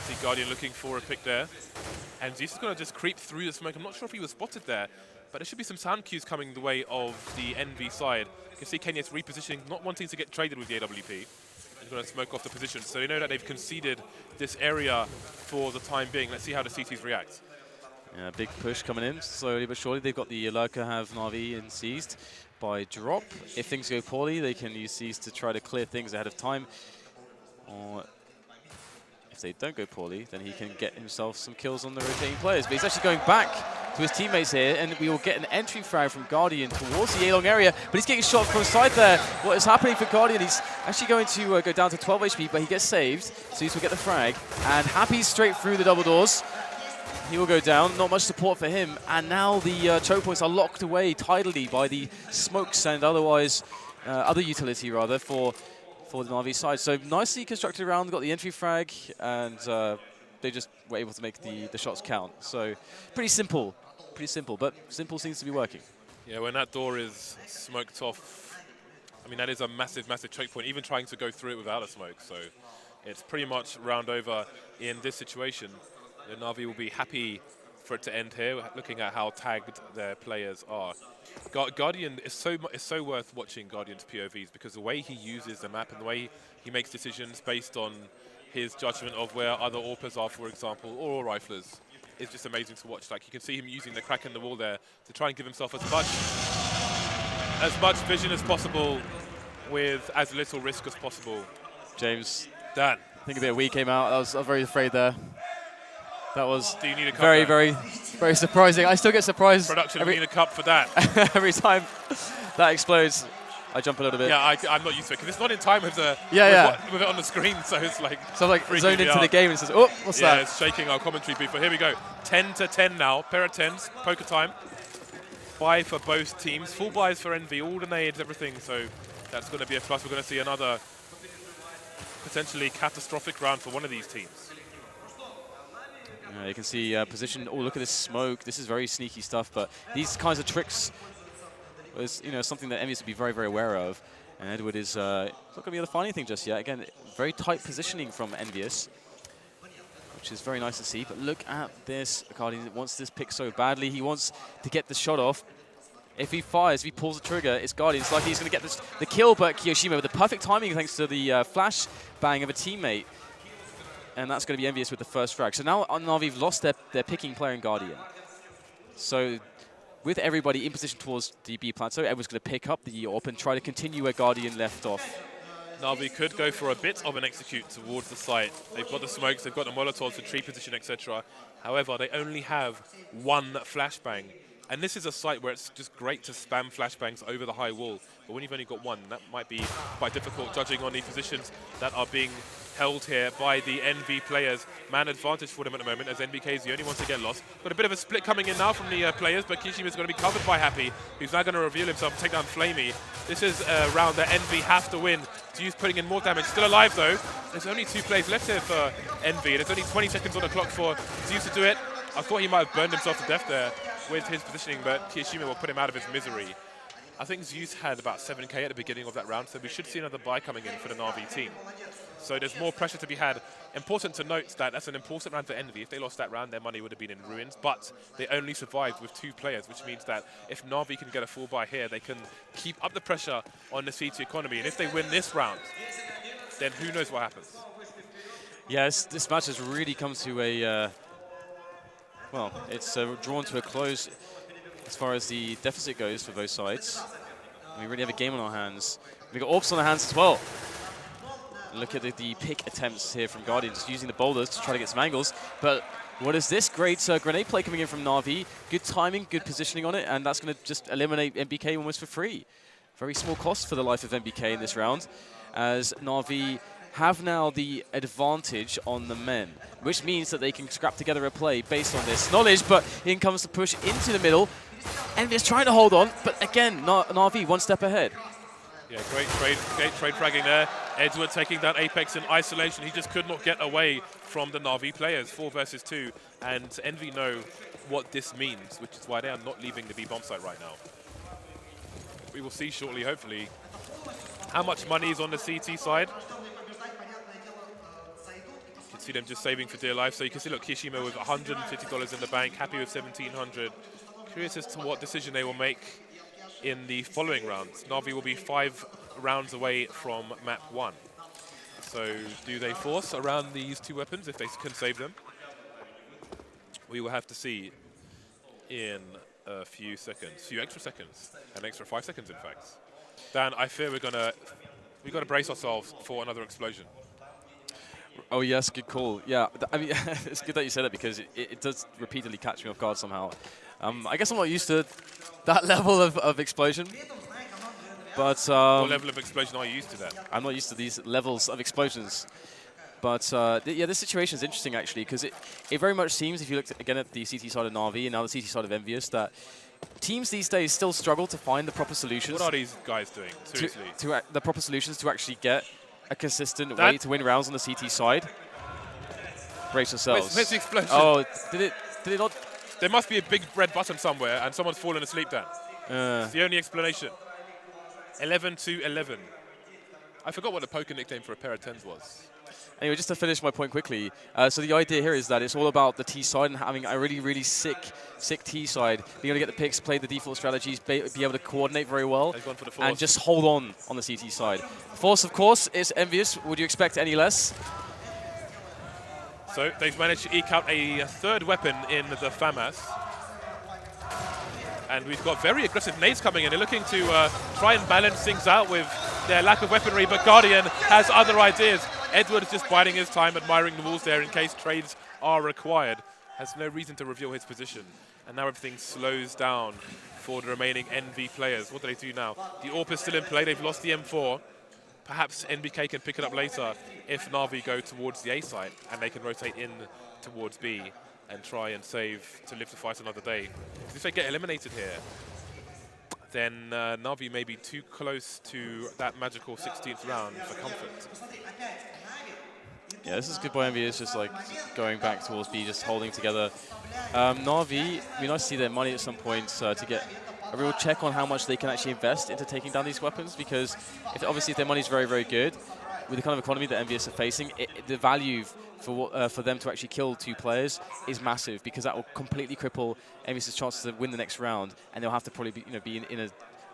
See Guardian looking for a pick there. And Zeus is going to just creep through the smoke. I'm not sure if he was spotted there, but there should be some sound cues coming the way of the EnVy side. You can see Kenya's repositioning, not wanting to get traded with the AWP. He's going to smoke off the position. So they know that they've conceded this area for the time being. Let's see how the CTs react. Yeah, big push coming in, slowly but surely. They've got the Lurker, have Na'Vi and Seized by drop. If things go poorly, they can use Seized to try to clear things ahead of time. Or if they don't go poorly, then he can get himself some kills on the rotating players. But he's actually going back to his teammates here, and we will get an entry frag from Guardian towards the A-long area, but he's getting shot from the side there. What is happening for Guardian? He's actually going to go down to 12 HP, but he gets saved, so he will get the frag. And Happy's straight through the double doors. He will go down, not much support for him. And now the choke points are locked away tidily by the smokes and otherwise, other utility rather, for the Na'Vi side. So nicely constructed round, got the entry frag, and they just were able to make the shots count. So pretty simple, but simple seems to be working. Yeah, when that door is smoked off, I mean, that is a massive, massive choke point, even trying to go through it without a smoke. So it's pretty much round over in this situation. The Na'Vi will be happy for it to end here, looking at how tagged their players are. Guardian is so worth watching Guardian's POVs because the way he uses the map and the way he makes decisions based on his judgment of where other AWPers are, for example, or riflers, is just amazing to watch. Like, you can see him using the crack in the wall there to try and give himself as much vision as possible with as little risk as possible. James, Dan, I think a bit weak came out. I was very afraid there. That was do you need a cup very surprising. I still get surprised. Production, we need a cup for that. Every time that explodes, I jump a little bit. Yeah, I'm not used to it because it's not in time with the with it on the screen, so it's like zoned into the game and says, "Oh, what's that?" Yeah, it's shaking our commentary booth. But here we go, 10-10 now. Pair of 10s, poker time. Buy for both teams, full buys for EnVy, all the nades, everything. So that's going to be a plus. We're going to see another potentially catastrophic round for one of these teams. You can see position. Oh, look at this smoke. This is very sneaky stuff, but these kinds of tricks is something that EnVyUs would be very, very aware of. And Edward is not going to be able to find anything just yet. Again, very tight positioning from EnVyUs, which is very nice to see. But look at this. Guardian wants this pick so badly. He wants to get the shot off. If he fires, if he pulls the trigger, it's Guardian. It's like he's going to get the kill, but Kiyoshima with the perfect timing thanks to the flash bang of a teammate. And that's going to be EnVyUs with the first frag. So now Na'Vi've lost their picking player in Guardian. So with everybody in position towards the B plateau, everyone's going to pick up the AWP and try to continue where Guardian left off. Na'Vi could go for a bit of an execute towards the site. They've got the smokes, they've got the molotovs, the tree position, etc. However, they only have one flashbang. And this is a site where it's just great to spam flashbangs over the high wall. But when you've only got one, that might be quite difficult, judging on the positions that are being held here by the EnVy players. Man advantage for them at the moment, as NBK is the only one to get lost. Got a bit of a split coming in now from the players, but Kishima is going to be covered by Happy, who's now going to reveal himself and take down Flamey. This is a round that EnVy have to win. Zeus putting in more damage. Still alive, though. There's only 2 plays left here for EnVy, and there's only 20 seconds on the clock for Zeus to do it. I thought he might have burned himself to death there with his positioning, but Kishima will put him out of his misery. I think Zeus had about 7k at the beginning of that round, so we should see another buy coming in for the Na'Vi team. So there's more pressure to be had. Important to note that that's an important round for EnVy. If they lost that round, their money would have been in ruins, but they only survived with 2 players, which means that if Na'Vi can get a full buy here, they can keep up the pressure on the CT economy. And if they win this round, then who knows what happens. Yes, this match has really come to a, well, it's drawn to a close as far as the deficit goes for both sides. We really have a game on our hands. We've got AWPs on our hands as well. Look at the pick attempts here from Guardian, just using the boulders to try to get some angles. But what is this great grenade play coming in from Na'Vi? Good timing, good positioning on it, and that's going to just eliminate NBK almost for free. Very small cost for the life of NBK in this round, as Na'Vi have now the advantage on the men, which means that they can scrap together a play based on this knowledge. But in comes the push into the middle. EnVyUs trying to hold on, but again, Na'Vi 1 step ahead. Yeah, great trade fragging there. Edward taking down Apex in isolation. He just could not get away from the Na'Vi players, 4 versus 2. And Envy know what this means, which is why they are not leaving the B bomb site right now. We will see shortly, hopefully, how much money is on the CT side. You can see them just saving for dear life. So you can see, look, Kishima with $150 in the bank, happy with 1,700. Curious as to what decision they will make in the following rounds. Na'Vi will be 5 rounds away from map 1. So do they force around these 2 weapons if they can save them? We will have to see in a few extra seconds, an extra 5 seconds in fact. Dan, I fear we've got to brace ourselves for another explosion. Oh yes, good call. Yeah, I mean, it's good that you said it because it does repeatedly catch me off guard somehow. I guess I'm not used to that level of explosion. But what level of explosion are you used to then? I'm not used to these levels of explosions. But yeah, this situation is interesting actually because it very much seems, if you look again at the CT side of Na'Vi and now the CT side of EnVyUs, that teams these days still struggle to find the proper solutions. What are these guys doing? Seriously. The proper solutions to actually get a consistent way to win rounds on the CT side. Brace yourselves. Where's the explosion? Oh, did it not? There must be a big red button somewhere and someone's fallen asleep, Dan. It's the only explanation. 11-11. I forgot what the poker nickname for a pair of 10s was. Anyway, just to finish my point quickly, so the idea here is that it's all about the T side and having a really, really sick T side, being able to get the picks, play the default strategies, be able to coordinate very well, and just hold on the CT side. Force, of course, is EnVyUs. Would you expect any less? So they've managed to eke out a 3rd weapon in the FAMAS. And we've got very aggressive nades coming in. They're looking to try and balance things out with their lack of weaponry, but Guardian has other ideas. Edward is just biding his time, admiring the walls there in case trades are required. Has no reason to reveal his position. And now everything slows down for the remaining NV players. What do they do now? The AWP is still in play. They've lost the M4. Perhaps NBK can pick it up later if Na'Vi go towards the A site and they can rotate in towards B and try and save to live to fight another day. Because if they get eliminated here, then Na'Vi may be too close to that magical 16th round for comfort. Yeah, this is good by EnVyUs, just like going back towards B, just holding together. Na'Vi, it'd be nice to see their money at some point to get a real check on how much they can actually invest into taking down these weapons, because obviously if their money is very, very good, with the kind of economy that EnVyUs are facing, the value for them to actually kill 2 players is massive, because that will completely cripple EnVyUs' chances to win the next round, and they'll have to probably be in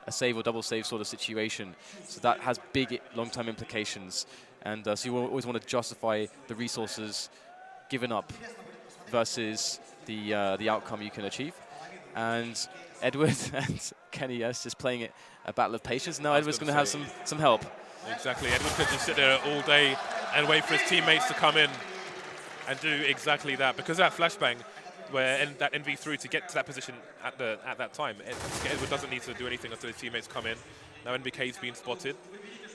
a save or double save sort of situation. So that has big long-term implications. And so you always want to justify the resources given up versus the outcome you can achieve. And Edward and Kenny, yes, just playing it a battle of patience. Now Edward's going to have some help. Exactly. Edward could just sit there all day and wait for his teammates to come in and do exactly that. Because that flashbang, where that NV threw to get to that position at that time, Edward doesn't need to do anything until his teammates come in. Now NBK's been spotted.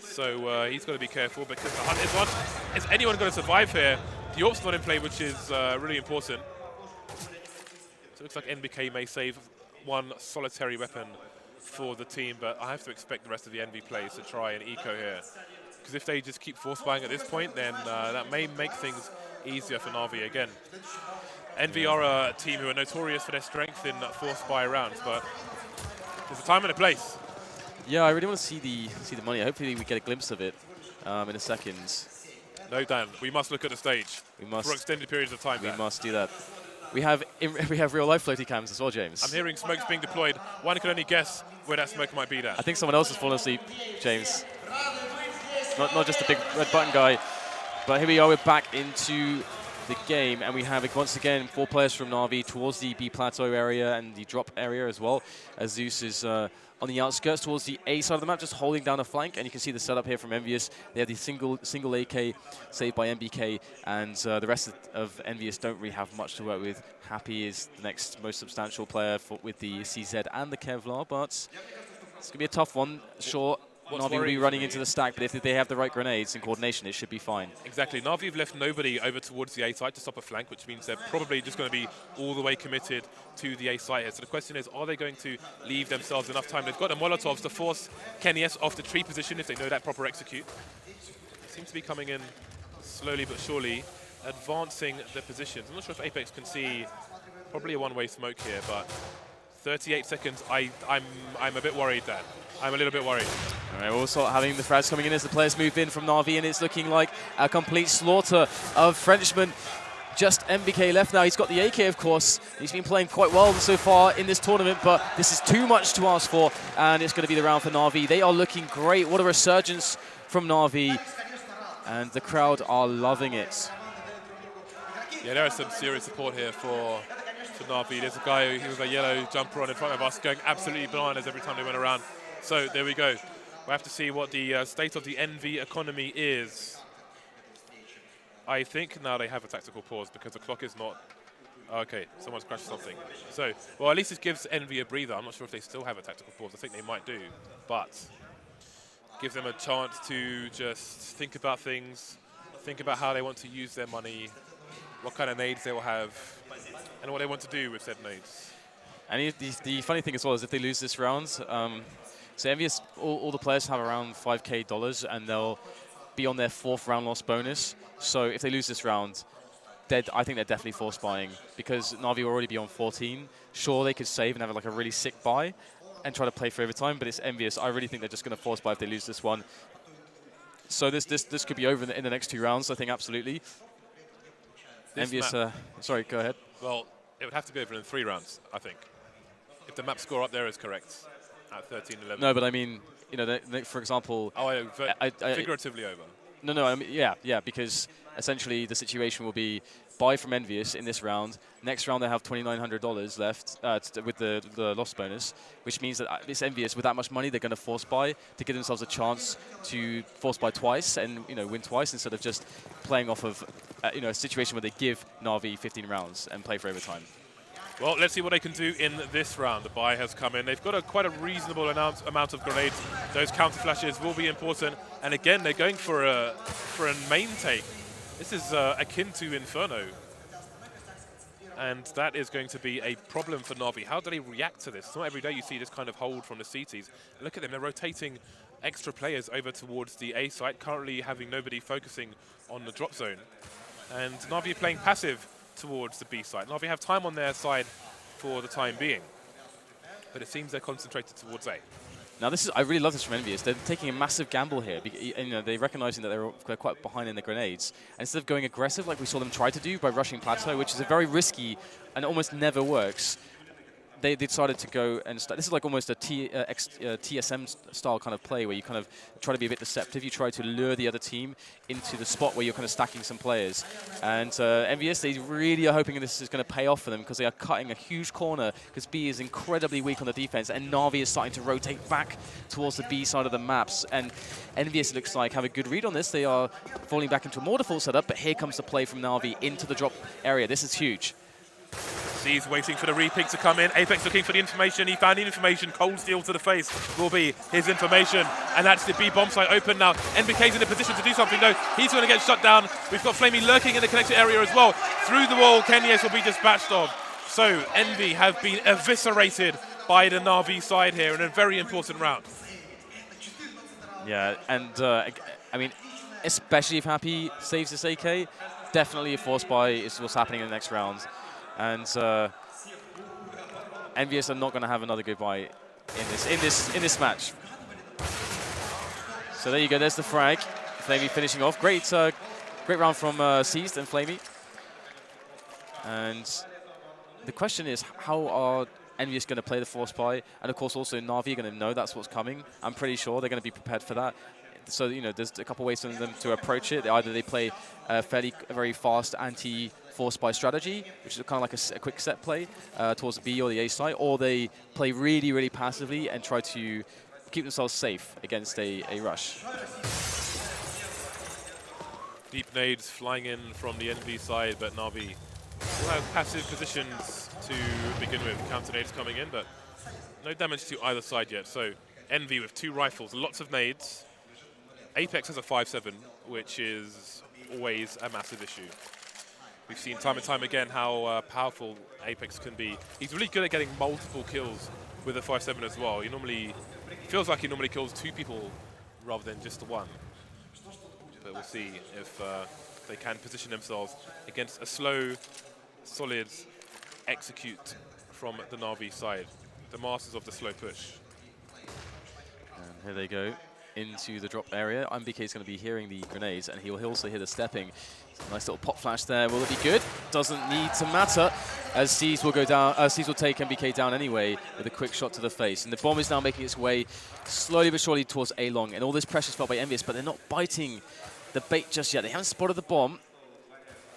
So he's got to be careful because the hunt is on. Is anyone going to survive here? The AWP's not in play, which is really important. So it looks like NBK may save one solitary weapon for the team, but I have to expect the rest of the NV players to try and eco here. Because if they just keep force buying at this point, then that may make things easier for Na'Vi again. NV are a team who are notorious for their strength in force buy rounds, but there's a time and a place. Yeah, I really want to see the money. Hopefully we get a glimpse of it in a second. No, Dan, we must look at the stage. We must. For extended periods of time, We Dan. must do that. We have real-life floaty cams as well, James. I'm hearing smokes being deployed. One can only guess where that smoke might be, Dan. I think someone else has fallen asleep, James. Not just a big red button guy. But here we are, we're back into the game, and we have, once again, 4 players from Na'Vi towards the B plateau area and the drop area as well, as Zeus is on the outskirts towards the A side of the map, just holding down a flank, and you can see the setup here from EnVyUs. They have the single AK saved by MBK, and the rest of EnVyUs don't really have much to work with. Happy is the next most substantial player with the CZ and the Kevlar, but it's going to be a tough one. Sure, Na'Vi will be running into the stack, but if they have the right grenades and coordination, it should be fine. Exactly. Na'Vi have left nobody over towards the A site to stop a flank, which means they're probably just going to be all the way committed to the A site here. So the question is, are they going to leave themselves enough time? They've got the Molotovs to force KennyS off the tree position if they know that proper execute. Seems to be coming in slowly but surely, advancing the positions. I'm not sure if Apex can see probably a one-way smoke here, but 38 seconds, I'm a bit worried there. I'm a little bit worried. All right, we're also having the frags coming in as the players move in from Na'Vi, and it's looking like a complete slaughter of Frenchmen. Just MBK left now. He's got the AK, of course. He's been playing quite well so far in this tournament, but this is too much to ask for, and it's going to be the round for Na'Vi. They are looking great. What a resurgence from Na'Vi, and the crowd are loving it. Yeah, there is some serious support here for Na'Vi. There's a guy who was a yellow jumper on in front of us going absolutely bananas every time they went around. So there we go. We'll have to see what the state of the EnVy economy is. I think now they have a tactical pause because the clock is not... Okay, someone's crashed something. So, well, at least it gives EnVy a breather. I'm not sure if they still have a tactical pause. I think they might do. But gives them a chance to just think about things, think about how they want to use their money, what kind of nades they will have, and what they want to do with said nades. And the funny thing as well is if they lose this round, so EnVyUs, all the players have around $5K, and they'll be on their 4th round loss bonus. So if they lose this round, I think they're definitely force buying, because Na'Vi will already be on 14. Sure, they could save and have like a really sick buy and try to play for overtime, but it's EnVyUs. I really think they're just going to force buy if they lose this one. So this could be over in the next 2 rounds, I think, absolutely. EnVyUs, sorry, go ahead. Well, it would have to be over in 3 rounds, I think, if the map score up there is correct at 13-11. No, but I mean, you know, for example... Oh, figuratively over. No, I mean, yeah, because essentially the situation will be buy from EnVyUs in this round. Next round they have $2,900 left with the loss bonus, which means that this EnVyUs, with that much money, they're going to force buy to give themselves a chance to force buy twice and win twice, instead of just playing off of a situation where they give Na'Vi 15 rounds and play for overtime. Well, let's see what they can do in this round. The buy has come in. They've got quite a reasonable amount of grenades. Those counter flashes will be important. And again, they're going for a main take. This is akin to Inferno. And that is going to be a problem for Na'Vi. How do they react to this? It's not every day you see this kind of hold from the CTs. Look at them. They're rotating extra players over towards the A site, currently having nobody focusing on the drop zone. And Na'Vi playing passive towards the B side. Na'Vi have time on their side for the time being, but it seems they're concentrated towards A. Now I really love this from EnVyUs. They're taking a massive gamble here. They're recognizing that they're quite behind in the grenades. And instead of going aggressive like we saw them try to do by rushing Plateau, which is a very risky and almost never works, they decided to go and start. This is like almost a TSM style kind of play where you kind of try to be a bit deceptive. You try to lure the other team into the spot where you're kind of stacking some players. And EnVyUs, they really are hoping this is going to pay off for them, because they are cutting a huge corner, because B is incredibly weak on the defense, and Na'Vi is starting to rotate back towards the B side of the maps. And EnVyUs looks like have a good read on this. They are falling back into a more default setup, but here comes the play from Na'Vi into the drop area. This is huge. He's waiting for the repick to come in. Apex looking for the information. He found the information. Cold steel to the face will be his information. And that's the B bomb site open now. NBK's in a position to do something. No, he's going to get shut down. We've got Flamey lurking in the connected area as well. Through the wall, KennyS will be dispatched of. So EnVy have been eviscerated by the Na'Vi side here in a very important round. Yeah, and I mean, especially if Happy saves this AK, definitely a force buy is what's happening in the next round. And EnVyUs are not going to have another good buy in this match. So there you go. There's the frag. Flamey finishing off. Great round from Seized and Flamey. And the question is, how are EnVyUs going to play the force buy? And of course, also Na'Vi are going to know that's what's coming. I'm pretty sure they're going to be prepared for that. So there's a couple ways for them to approach it. Either they play a very fast anti-force buy strategy, which is kind of like a quick set play towards the B or the A side, or they play really, really passively and try to keep themselves safe against a rush. Deep nades flying in from the EnVy side, but Na'Vi will have passive positions to begin with. Counter nades coming in, but no damage to either side yet. So Envy with 2 rifles, lots of nades. Apex has a 5-7, which is always a massive issue. We've seen time and time again how powerful Apex can be. He's really good at getting multiple kills with a 5-7 as well. He normally feels like he normally kills 2 people rather than just the 1. But we'll see if they can position themselves against a slow, solid execute from the Na'Vi side. The masters of the slow push. And here they go into the drop area. MBK is going to be hearing the grenades, and he'll also hear the stepping. Nice little pop flash there. Will it be good? Doesn't need to matter, as C's will go down. C's will take MBK down anyway with a quick shot to the face. And the bomb is now making its way slowly but surely towards A long. And all this pressure is felt by EnVyUs, but they're not biting the bait just yet. They haven't spotted the bomb,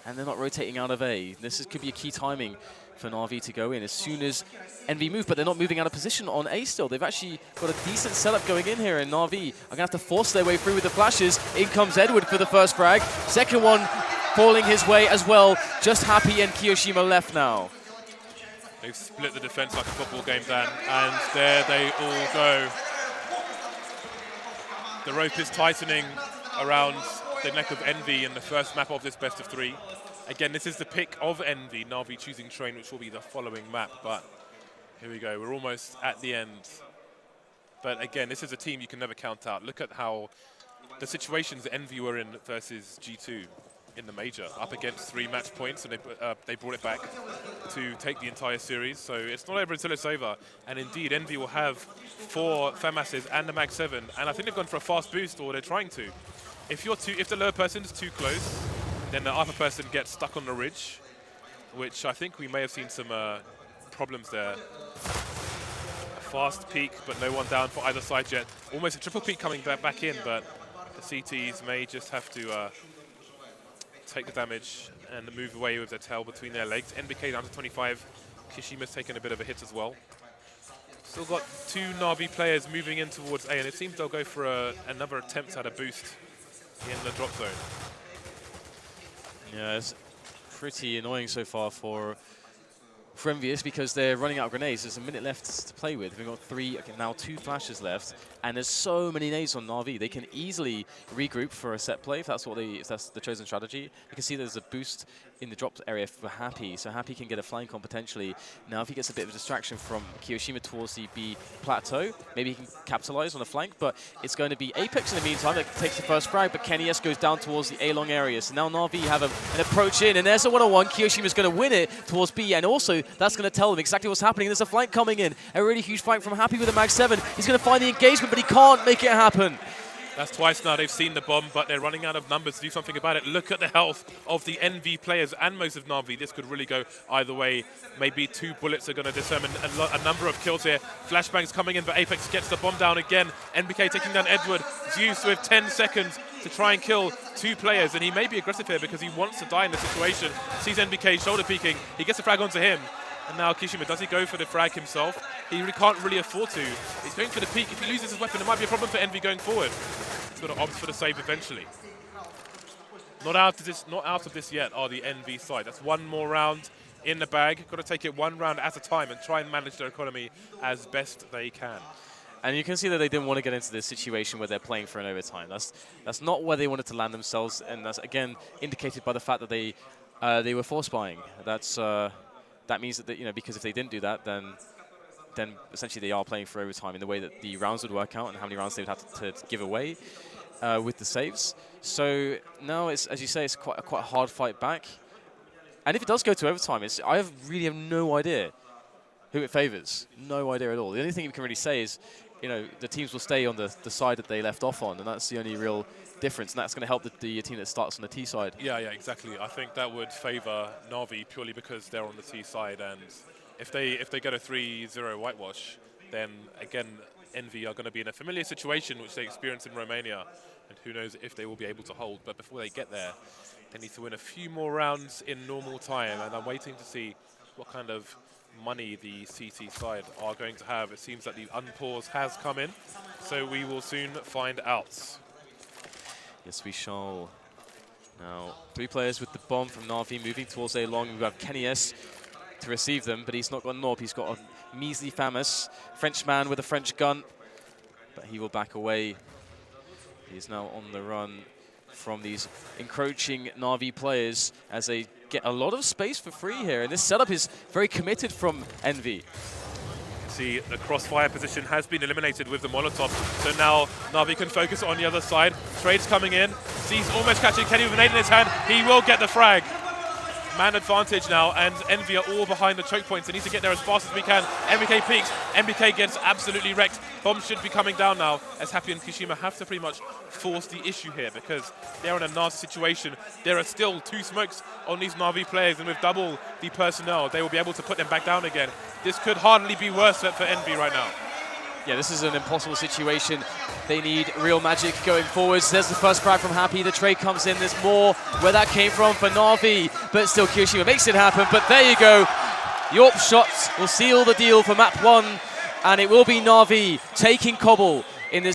and they're not rotating out of A. Could be a key timing for Na'Vi to go in as soon as Envy move, but they're not moving out of position on A still. They've actually got a decent setup going in here, and Na'Vi are going to have to force their way through with the flashes. In comes Edward for the first frag. Second one falling his way as well. Just Happy and Kiyoshima left now. They've split the defense like a football game, Dan, and there they all go. The rope is tightening around the neck of Envy in the first map of this best of 3. Again, this is the pick of Envy, Na'Vi choosing Train, which will be the following map, but here we go, we're almost at the end. But again, this is a team you can never count out. Look at how the situations Envy were in versus G2 in the major, up against 3 match points, and they brought it back to take the entire series. So it's not over until it's over. And indeed, Envy will have 4 FAMASs and the Mag 7, and I think they've gone for a fast boost, or they're trying to. If the lower person's too close, then the upper person gets stuck on the ridge, which I think we may have seen some problems there. A fast peek, but no one down for either side yet. Almost a triple peek coming back in, but the CTs may just have to take the damage and move away with their tail between their legs. NBK down to 25. Kishima's taken a bit of a hit as well. Still got 2 Na'Vi players moving in towards A, and it seems they'll go for another attempt at a boost in the drop zone. Yeah, it's pretty annoying so far for EnVyUs because they're running out of grenades. There's a minute left to play with. We've got 3, okay, now 2 flashes left, and there's so many nades on Na'Vi. They can easily regroup for a set play if that's the chosen strategy. You can see there's a boost in the drop area for Happy, so Happy can get a flank on potentially. Now if he gets a bit of a distraction from Kiyoshima towards the B plateau, maybe he can capitalize on a flank, but it's going to be Apex in the meantime that takes the first frag, but Kenny S goes down towards the A-long area. So now Na'Vi have an approach in, and there's a 1-on-1. Kiyoshima's going to win it towards B, and also that's going to tell them exactly what's happening. There's a flank coming in, a really huge flank from Happy with a Mag 7. He's going to find the engagement, but he can't make it happen. That's twice now they've seen the bomb, but they're running out of numbers to do something about it. Look at the health of the NV players and most of Na'Vi. This could really go either way. Maybe 2 bullets are going to determine a number of kills here. Flashbangs coming in, but Apex gets the bomb down again. NBK taking down Edward. Zeus with 10 seconds to try and kill 2 players, and he may be aggressive here because he wants to die in the situation. Sees NBK shoulder peeking. He gets the frag onto him. And now Kishima, does he go for the frag himself? He really can't really afford to. He's going for the peek. If he loses his weapon, it might be a problem for Envy going forward. He's got to opt for the save eventually. Not out of this yet are the NV side. That's 1 more round in the bag. Got to take it 1 round at a time and try and manage their economy as best they can. And you can see that they didn't want to get into this situation where they're playing for an overtime. That's not where they wanted to land themselves, and that's again indicated by the fact that they were force buying. That means that because if they didn't do that, then essentially they are playing for overtime in the way that the rounds would work out and how many rounds they would have to give away with the saves. So now it's, as you say, it's quite a hard fight back. And if it does go to overtime, I really have no idea who it favors. No idea at all. The only thing we can really say is, the teams will stay on the side that they left off on, and that's the only real difference, and that's going to help the team that starts on the T side. Yeah, exactly. I think that would favor Na'Vi purely because they're on the T side, and if they get a 3-0 whitewash, then again, Envy are going to be in a familiar situation which they experienced in Romania, and who knows if they will be able to hold. But before they get there, they need to win a few more rounds in normal time, and I'm waiting to see what kind of money the CT side are going to have. It seems that the unpause has come in, so we will soon find out. Yes, we shall. Now, 3 players with the bomb from Na'Vi moving towards A long. We have Kenny S to receive them, but he's not got Norp. He's got a measly FAMAS. Frenchman with a French gun. but he will back away. He's now on the run from these encroaching Na'Vi players as they get a lot of space for free here. And this setup is very committed from EnVy. See, the crossfire position has been eliminated with the Molotov, so now Na'Vi can focus on the other side. Trade's coming in, sees almost catching Kenny with a nade in his hand. He will get the frag. Man advantage now, and EnVy are all behind the choke points. They need to get there as fast as we can. MBK peaks, MBK gets absolutely wrecked. Bombs should be coming down now, as Happy and Kishima have to pretty much force the issue here because they're in a nasty situation. There are still 2 smokes on these Na'Vi players, and with double the personnel, they will be able to put them back down again. This could hardly be worse for EnVy right now. Yeah, this is an impossible situation. They need real magic going forwards. There's the first frag from Happy. The trade comes in. There's more where that came from for Na'Vi, but still Kyoshima makes it happen. But there you go. Yorp shots will seal the deal for map 1, and it will be Na'Vi taking Cobble in this.